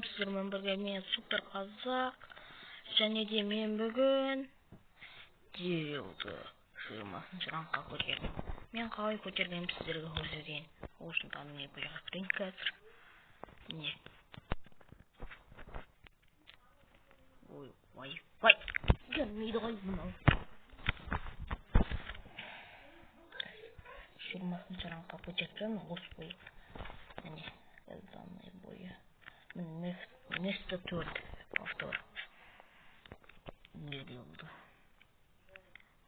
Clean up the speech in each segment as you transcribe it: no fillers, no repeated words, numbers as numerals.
Салам, сіздермен бірге мен Супер Қазақ. Және де мен бүгін Дерилді 20-шы рангқа көтердім. Мен қалай көтергенім сіздерге көрсетейін. Ол үшін танымай бөлігі кірейін қазір. Не? Ой. Gelmейді ғой мынау. 20-шы рангқа көтерген Господи. Міне, данный бойы. Место 4 повтор. Дерилді.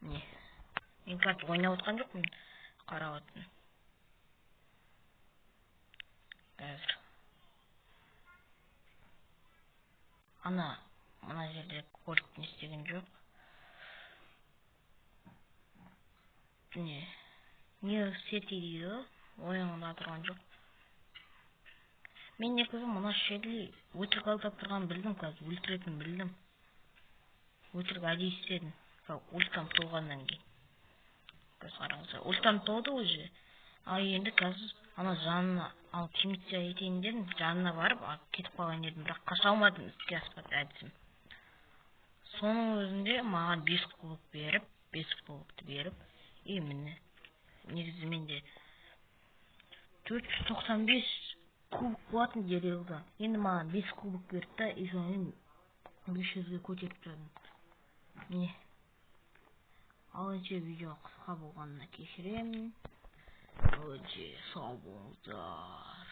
Не? Мен қазір ойнап отқан жоқпын, қарап отырмын. Қазір. Мына жерде кольт не істеген жоқ. Не сети дейді, ойыңда тұрған жоқ. Мен негізі мына шерли өтірік алдап тұрған білдім, қазір өлтіретін білдім. Өтірік әдейі істедім. Ультам толғаннан кейін. Көз қараңыздар. Ультам толды уже. Ал енді қазір ана жанына алып тимитция етейін дедім, жанына барып кетіп қалған едім, бірақ қаша алмадым, іске аспады әдісім. Соның өзінде маған 5 кубокты беріп, міне. Негізі менде 495 кубок болатын Дерилді. Енді маған 5 кубок берді да, и соны 500-ге көтеріп тұрдым. Міне. Ал önce видео қысқа болғанына кешіремін. Өте сау болыңыздар.